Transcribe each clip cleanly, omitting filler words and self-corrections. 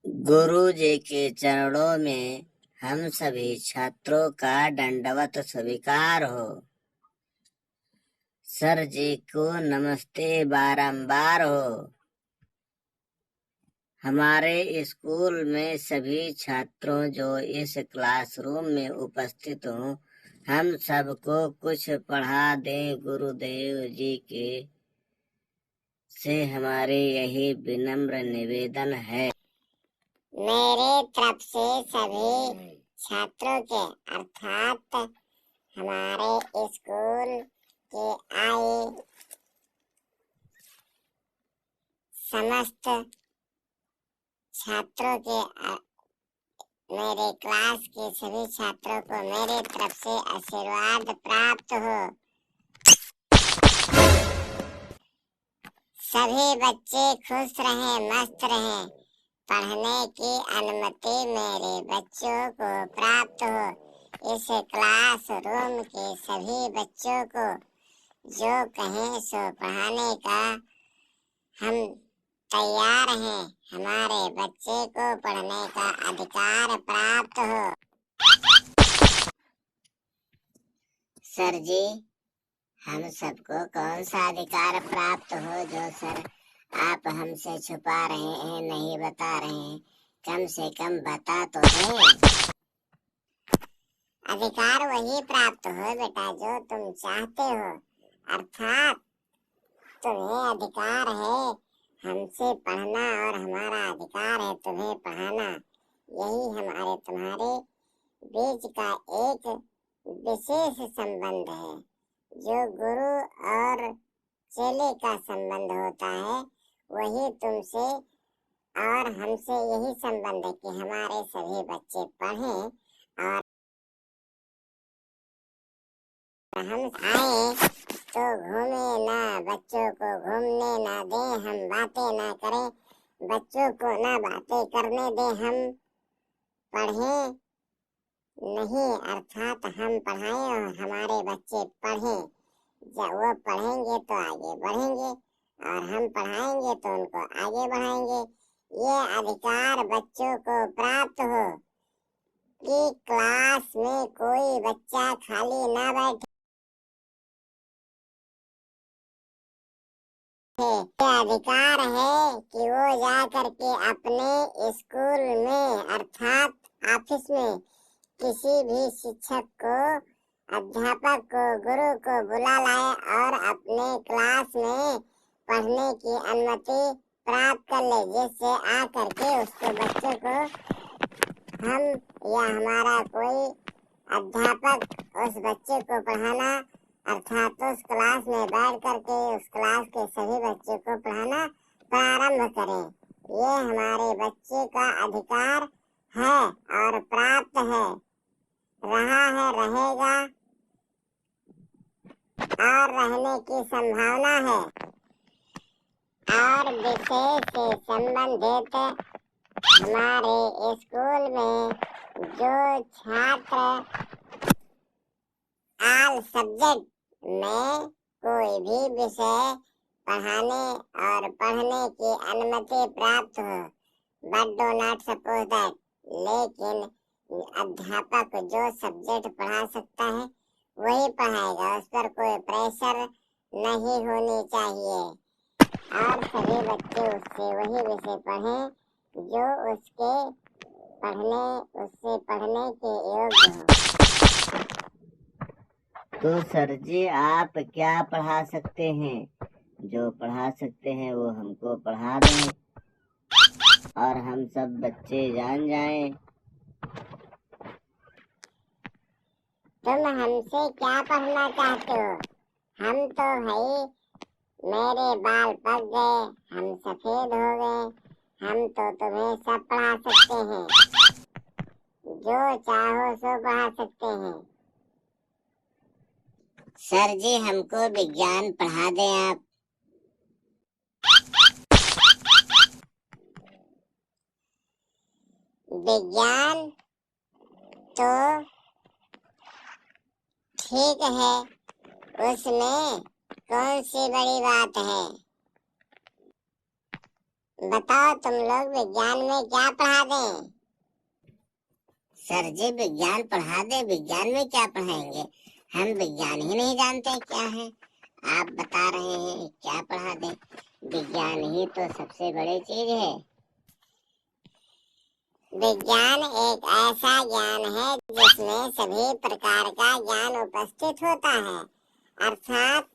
गुरु जी के चरणों में हम सभी छात्रों का दंडवत स्वीकार हो। सर जी को नमस्ते बारंबार हो। हमारे स्कूल में सभी छात्रों जो इस क्लासरूम में उपस्थित हों, हम सबको कुछ पढ़ा दें। गुरुदेव जी के से हमारे यही विनम्र निवेदन है। मेरे तरफ से सभी छात्रों के अर्थात हमारे स्कूल के आए समस्त छात्रों के मेरे क्लास के सभी छात्रों को मेरे तरफ से आशीर्वाद प्राप्त हो। सभी बच्चे खुश रहें, मस्त रहें। पढ़ने की अनुमति मेरे बच्चों को प्राप्त हो। इस क्लासरूम के सभी बच्चों को जो कहें सो पढ़ाने का हम तैयार हैं। हमारे बच्चे को पढ़ने का अधिकार प्राप्त हो। सर जी, हम सबको कौन सा अधिकार प्राप्त हो जो सर आप हमसे छुपा रहे हैं, नहीं बता रहे हैं? कम से कम बता तो दें। अधिकार वही प्राप्त हो बेटा जो तुम चाहते हो, अर्थात तुम्हें अधिकार है हमसे पढ़ना और हमारा अधिकार है तुम्हें पढ़ाना। यही हमारे तुम्हारे बीच का एक विशेष संबंध है। जो गुरु और चेले का संबंध होता है वही तुमसे और हमसे यही संबंध है कि हमारे सभी बच्चे पढ़ें और हम आए तो घूमे ना, बच्चों को घूमने ना दें, हम बातें ना करें, बच्चों को ना बातें करने दें, हम पढ़ें नहीं, अर्थात हम पढ़ाएं और हमारे बच्चे पढ़ें। जब वो पढ़ेंगे तो आगे बढ़ेंगे और हम पढ़ाएंगे तो उनको आगे बढ़ाएंगे। ये अधिकार बच्चों को प्राप्त हो कि क्लास में कोई बच्चा खाली ना बैठे। ये अधिकार है कि वो जा करके अपने स्कूल में अर्थात ऑफिस में किसी भी शिक्षक को, अध्यापक को, गुरु को बुला लाए और अपने क्लास में पढ़ने की अनुमति प्राप्त कर ले, जिससे आ करके उसके बच्चे को हम या हमारा कोई अध्यापक उस बच्चे को पढ़ाना अर्थात उस क्लास में बैठ करके उस क्लास के सभी बच्चों को पढ़ाना प्रारंभ करें। ये हमारे बच्चे का अधिकार है और प्राप्त है, रहा है, रहेगा और रहने की संभावना है। और विषय से संबंधित हमारे स्कूल में जो छात्र ऑल सब्जेक्ट में कोई भी विषय पढ़ाने और पढ़ने की अनुमति प्राप्त हो, but do not suppose that, लेकिन अध्यापक जो सब्जेक्ट पढ़ा सकता है वही पढ़ाएगा, उस पर कोई प्रेशर नहीं होनी चाहिए और सभी बच्चे उससे वही विषय पढ़ें जो उससे पढ़ने के योग्य हो। तो सर जी आप क्या पढ़ा सकते हैं? जो पढ़ा सकते हैं वो हमको पढ़ा दें और हम सब बच्चे जान जाएं। तुम हमसे क्या पढ़ना चाहते हो? हम तो भाई मेरे बाल पक गए, हम सफेद हो गए, हम तो तुम्हें सब पढ़ा सकते हैं, जो चाहो सो पढ़ा सकते हैं। सर जी हमको विज्ञान पढ़ा दें आप। विज्ञान तो ठीक है, उसमें कौन सी बड़ी बात है। बताओ तुम लोग विज्ञान में क्या पढ़ा दें? सर जी विज्ञान पढ़ा दे, विज्ञान में क्या पढ़ाएंगे? हम विज्ञान ही नहीं जानते क्या है। आप बता रहे हैं क्या पढ़ा दे? विज्ञान ही तो सबसे बड़ी चीज है। विज्ञान एक ऐसा ज्ञान है जिसमें सभी प्रकार का ज्ञान उपस्थित होता है, अर्थात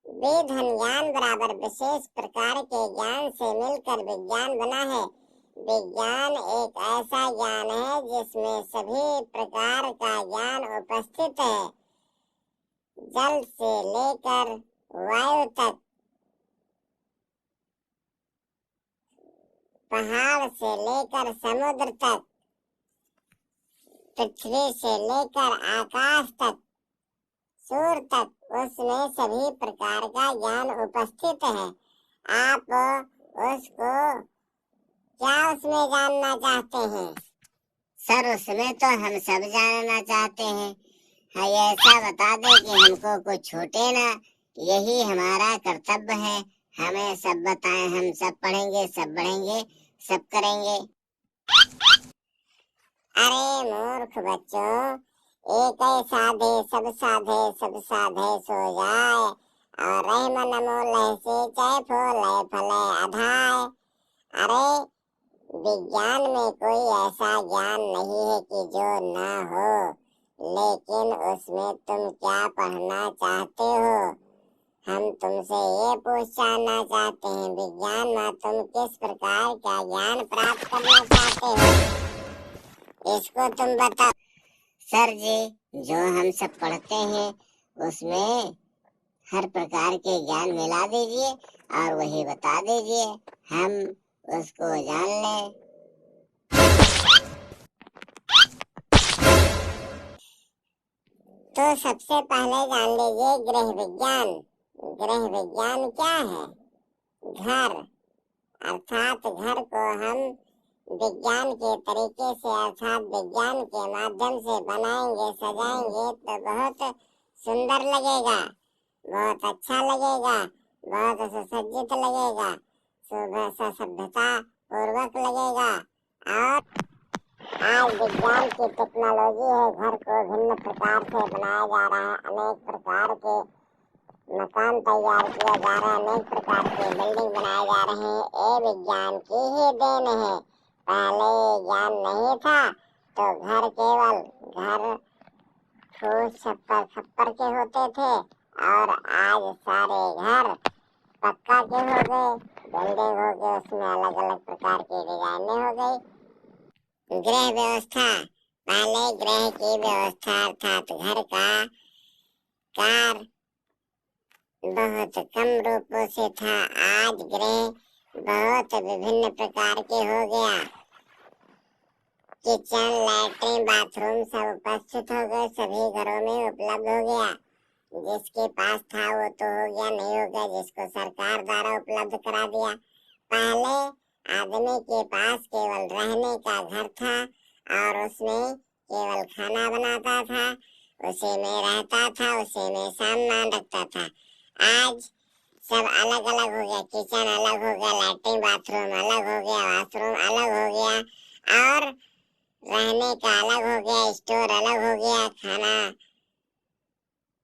विधन ज्ञान बराबर विशेष प्रकार के ज्ञान से मिलकर विज्ञान बना है। विज्ञान एक ऐसा ज्ञान है जिसमें सभी प्रकार का ज्ञान उपस्थित है, जल से लेकर वायु तक, पहाड़ से लेकर समुद्र तक, पृथ्वी से लेकर आकाश तक, सूर्य तक, उसमें सभी प्रकार का ज्ञान उपस्थित है। आप उसको क्या उसमें जानना चाहते हैं? सर उसमें तो हम सब जानना चाहते हैं। हाँ ऐसा बता दे कि हमको कुछ छूटे ना, यही हमारा कर्तव्य है। हमें सब बताएं, हम सब पढ़ेंगे, सब बढ़ेंगे, सब करेंगे। अरे मूर्ख बच्चों, एक साधे सब साधे, सब साधे सो जाए, और रह मन मोल से चाहे फूले फले अधाय। अरे विज्ञान में कोई ऐसा ज्ञान नहीं है कि जो ना हो, लेकिन उसमें तुम क्या पढ़ना चाहते हो? हम तुमसे ये पूछना चाहते हैं, विज्ञान में तुम किस प्रकार का ज्ञान प्राप्त करना चाहते हो, इसको तुम बताओ। सर जी जो हम सब पढ़ते हैं उसमें हर प्रकार के ज्ञान मिला दीजिए और वही बता दीजिए, हम उसको जान लें। तो सबसे पहले जान लीजिए गृह विज्ञान। गृह विज्ञान क्या है? घर, अर्थात घर को हम विज्ञान के तरीके से अर्थात विज्ञान के माध्यम से बनाएंगे, सजाएंगे तो बहुत सुंदर लगेगा, बहुत अच्छा लगेगा, बहुत सुसज्जित लगेगा, सभ्यता पूर्वक लगेगा। और आज विज्ञान की टेक्नोलॉजी है, घर को भिन्न प्रकार से बनाया जा रहा है, अनेक प्रकार के मकान तैयार किया जा रहा है, अनेक प्रकार के बिल्डिंग बनाए जा रहे हैं। ये विज्ञान की ही देन है। पहले ज्ञान नहीं था तो घर केवल घर फूस छप्पर खप्पर के होते थे, और आज सारे घर पक्का के हो गए, बिल्डिंग हो गए, उसमें अलग अलग प्रकार की डिजाइनें हो गई। गृह व्यवस्था, पहले गृह की व्यवस्था अर्थात घर का कार्य बहुत कम रूपों से था, आज गृह बहुत विभिन्न प्रकार के हो गया। किचन, लैट्रिन, बाथरूम सब उपस्थित हो गए, सभी घरों में उपलब्ध हो गया। जिसके पास था वो तो हो गया, नहीं हो गया जिसको सरकार द्वारा उपलब्ध करा दिया। पहले आदमी के पास केवल रहने का घर था और उसमें केवल खाना बनाता था, उसी में रहता था, उसी में सामान रखता था। आज सब अलग अलग हो गया, किचन अलग हो गया, लैट्रिन बाथरूम अलग हो गया, वॉशरूम अलग हो गया, और रहने का अलग हो गया, स्टोर अलग हो गया, खाना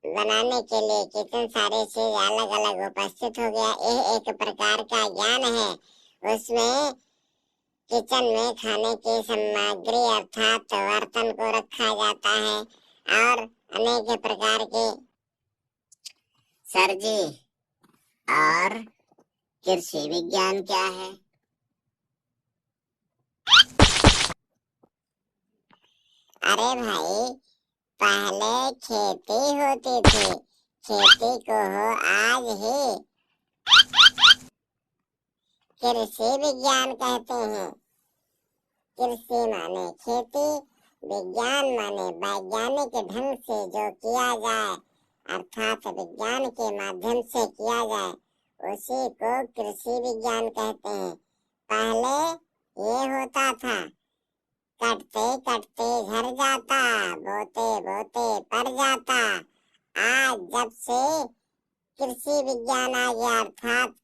बनाने के लिए कितने सारे चीज अलग अलग उपस्थित हो गया। यह एक प्रकार का ज्ञान है। उसमें किचन में खाने की सामग्री अर्थात बर्तन को रखा जाता है और अनेक प्रकार के। सर जी और कृषि विज्ञान क्या है? अरे भाई, पहले खेती होती थी, खेती को हो आज ही कृषि विज्ञान कहते हैं। कृषि माने खेती, विज्ञान माने वैज्ञानिक ढंग से जो किया जाए अर्थात विज्ञान के माध्यम से किया जाए, उसी को कृषि विज्ञान कहते हैं। पहले ये होता था, कटते कटते घर जाता, बोते बोते पर जाता। आज जब से कृषि विज्ञान आ गया अर्थात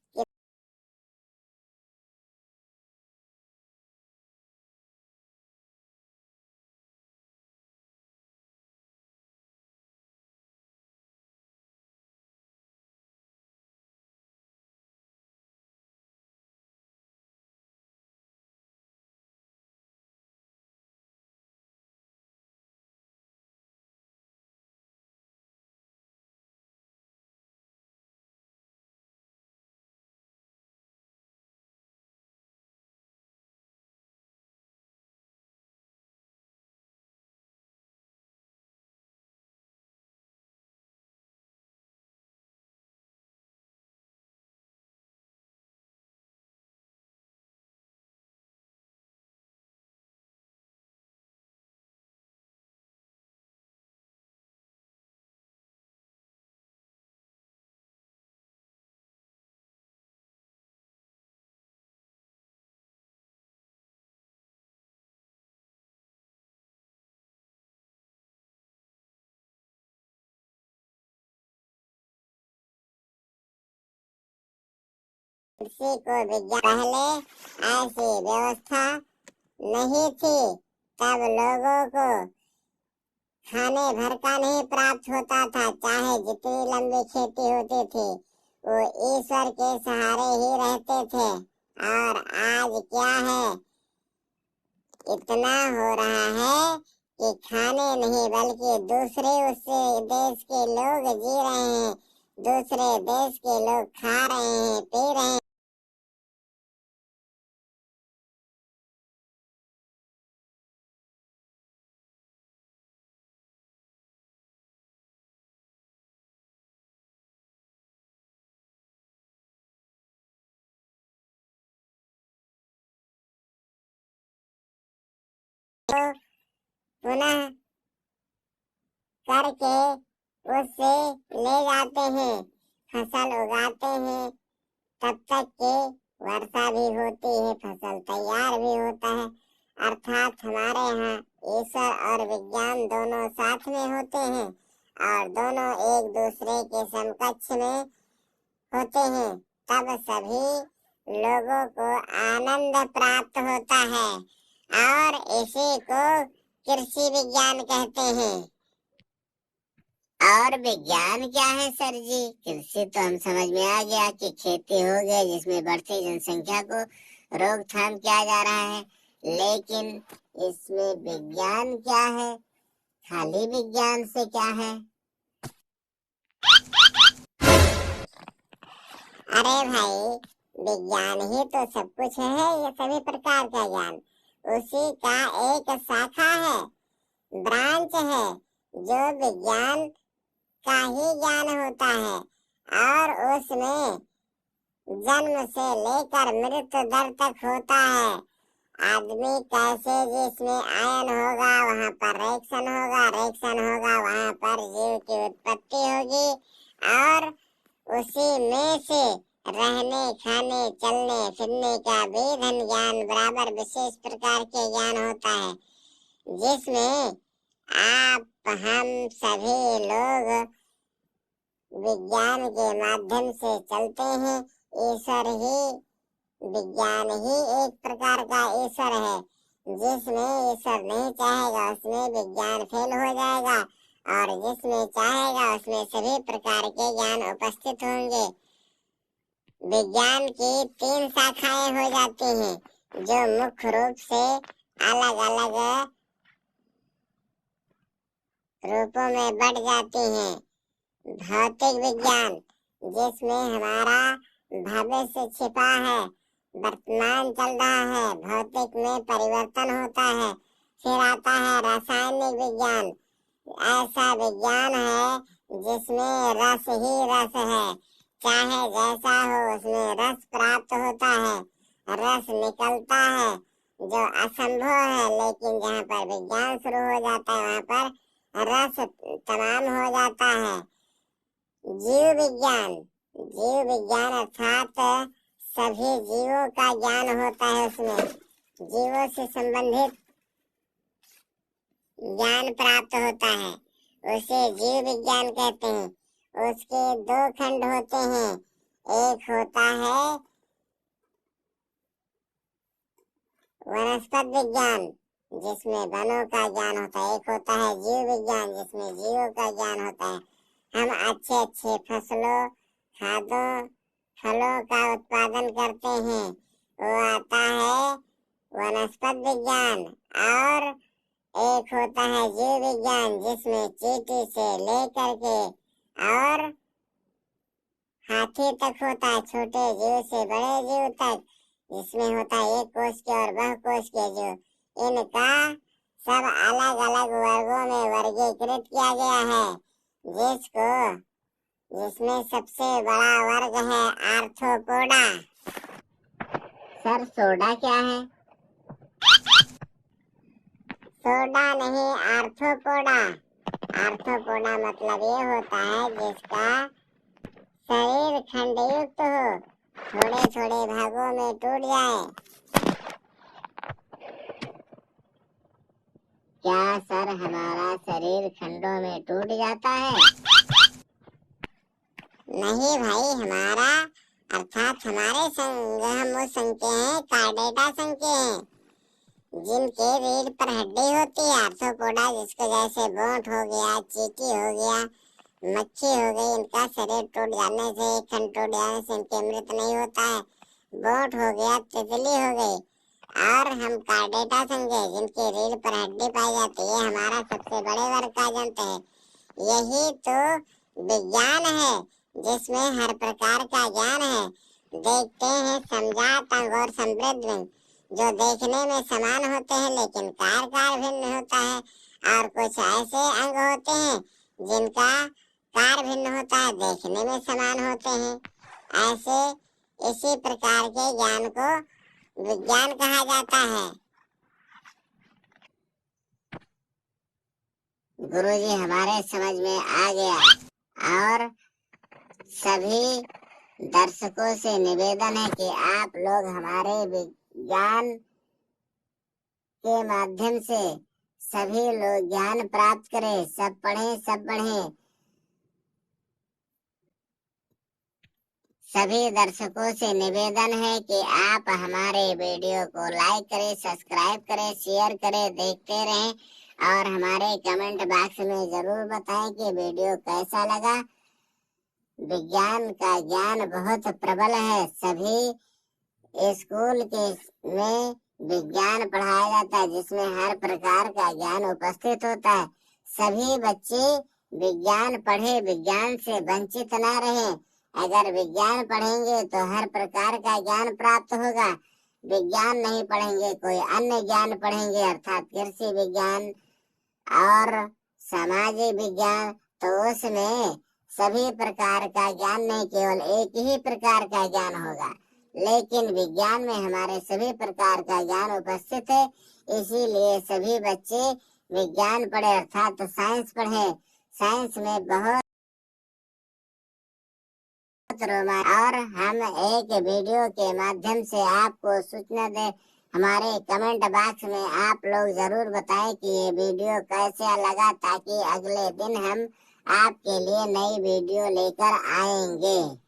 कृषि को विज्ञान पहले ऐसी व्यवस्था नहीं थी। तब लोगों को खाने भर का नहीं प्राप्त होता था, चाहे जितनी लंबी खेती होती थी वो ईश्वर के सहारे ही रहते थे। और आज क्या है, इतना हो रहा है कि खाने नहीं बल्कि दूसरे उससे देश के लोग जी रहे हैं, दूसरे देश के लोग खा रहे हैं, पी रहे हैं। तो पुनः करके उससे ले जाते हैं, फसल उगाते हैं, तब तक के वर्षा भी होती है, फसल तैयार भी होता है। अर्थात हमारे यहाँ ईश्वर और विज्ञान दोनों साथ में होते हैं और दोनों एक दूसरे के समकक्ष में होते हैं। तब सभी लोगों को आनंद प्राप्त होता है और इसी को कृषि विज्ञान कहते हैं। और विज्ञान क्या है सर जी? कृषि तो हम समझ में आ गया कि खेती हो गई जिसमें बढ़ती जनसंख्या को रोकथाम किया जा रहा है, लेकिन इसमें विज्ञान क्या है? खाली विज्ञान से क्या है? अरे भाई, विज्ञान ही तो सब कुछ है, ये सभी प्रकार का ज्ञान उसी का एक शाखा है, ब्रांच है, जो विज्ञान का ही ज्ञान होता है और उसमें जन्म से लेकर मृत्यु दर तक होता है। आदमी कैसे, जिसमें आयन होगा वहाँ पर रिएक्शन होगा, रिएक्शन होगा वहाँ पर जीव की उत्पत्ति होगी और उसी में से रहने, खाने, चलने फिरने का विधन ज्ञान बराबर विशेष प्रकार के ज्ञान होता है, जिसमें आप हम सभी लोग विज्ञान के माध्यम से चलते हैं। ईश्वर ही, विज्ञान ही एक प्रकार का ईश्वर है, जिसमें ईश्वर नहीं चाहेगा उसमें विज्ञान फेल हो जाएगा और जिसमें चाहेगा उसमें सभी प्रकार के ज्ञान उपस्थित होंगे। विज्ञान की 3 शाखाएं हो जाती हैं, जो मुख्य रूप से अलग अलग रूपों में बढ़ जाती हैं। भौतिक विज्ञान, जिसमें हमारा भविष्य छिपा है, वर्तमान चल रहा है, भौतिक में परिवर्तन होता है। फिर आता है रासायनिक विज्ञान, ऐसा विज्ञान है जिसमें रस ही रस है, चाहे जैसा हो उसमें रस प्राप्त होता है, रस निकलता है, जो असंभव है, लेकिन जहाँ पर विज्ञान शुरू हो जाता है वहाँ पर रस तमाम हो जाता है। जीव विज्ञान, जीव विज्ञान अर्थात सभी जीवों का ज्ञान होता है, उसमें जीवों से संबंधित ज्ञान प्राप्त होता है, उसे जीव विज्ञान कहते हैं। उसके 2 खंड होते हैं, एक होता है वनस्पत विज्ञान जिसमें वनों का ज्ञान होता है, एक होता है जीव विज्ञान जिसमें जीवों का ज्ञान होता है। हम अच्छे अच्छे फसलों, खादों, फलों का उत्पादन करते हैं, वो आता है वनस्पत विज्ञान। और एक होता है जीव विज्ञान जिसमें चींटी से लेकर के और हाथी तक होता है, छोटे जीव से बड़े जीव तक, जिसमें होता है एक कोश के और बहु कोश के जीव। इनका सब अलग अलग वर्गों में वर्गीकृत किया गया है, जिसमें सबसे बड़ा वर्ग है आर्थ्रोपोडा। सर सोडा क्या है? सोडा नहीं, आर्थ्रोपोडा। आर्थ्रोपोडा मतलब ये होता है जिसका शरीर खंडयुक्त हो, थोड़े थोड़े भागों में टूट जाए। क्या सर हमारा शरीर खंडों में टूट जाता है? नहीं भाई, हमारा अर्थात हमारे संग हम उस संघ के हैं, कार्डेटा संघ के हैं, जिनके रीढ़ पर हड्डी होती है, आर्थ्रोपोडा, जिसको जैसे बोंट हो गया, चींटी हो गया, मक्खी हो गई, इनका शरीर टूट जाने से, एक खंड टूट जाने से इनकी मृत नहीं होता है। बोट हो गया, तितली हो गई। और हम कार्डेटा संघ है, जिनकी रीढ़ पर हड्डी पाई जाती है, हमारा सबसे बड़े वर्ग का जंतु है। यही तो विज्ञान है, जिसमें हर प्रकार का ज्ञान है। देखते हैं समझात अंग और समृद्ध अंग, जो देखने में समान होते हैं लेकिन कार्य भिन्न होता है, और कुछ ऐसे अंग होते हैं जिनका कार्य भिन्न होता है, देखने में समान होते हैं। ऐसे इसी प्रकार के ज्ञान को विज्ञान कहा जाता है। गुरुजी, हमारे समझ में आ गया। और सभी दर्शकों से निवेदन है कि आप लोग हमारे विज्ञान के माध्यम से सभी लोग ज्ञान प्राप्त करें, सब पढ़ें, सब बढ़ें। सभी दर्शकों से निवेदन है कि आप हमारे वीडियो को लाइक करें, सब्सक्राइब करें, शेयर करें, देखते रहें और हमारे कमेंट बॉक्स में जरूर बताएं कि वीडियो कैसा लगा। विज्ञान का ज्ञान बहुत प्रबल है। सभी स्कूल के में विज्ञान पढ़ाया जाता है, जिसमें हर प्रकार का ज्ञान उपस्थित होता है। सभी बच्चे विज्ञान पढ़े, विज्ञान से वंचित न रहें। अगर विज्ञान पढ़ेंगे तो हर प्रकार का ज्ञान प्राप्त होगा। विज्ञान नहीं पढ़ेंगे, कोई अन्य ज्ञान पढ़ेंगे, अर्थात कृषि विज्ञान और सामाजिक विज्ञान, तो उसमें सभी प्रकार का ज्ञान नहीं, केवल एक ही प्रकार का ज्ञान होगा। लेकिन विज्ञान में हमारे सभी प्रकार का ज्ञान उपस्थित है, इसीलिए सभी बच्चे विज्ञान पढ़े, अर्थात साइंस पढ़े। साइंस में बहुत और हम एक वीडियो के माध्यम से आपको सूचना दे। हमारे कमेंट बॉक्स में आप लोग जरूर बताएं कि ये वीडियो कैसा लगा, ताकि अगले दिन हम आपके लिए नई वीडियो लेकर आएंगे।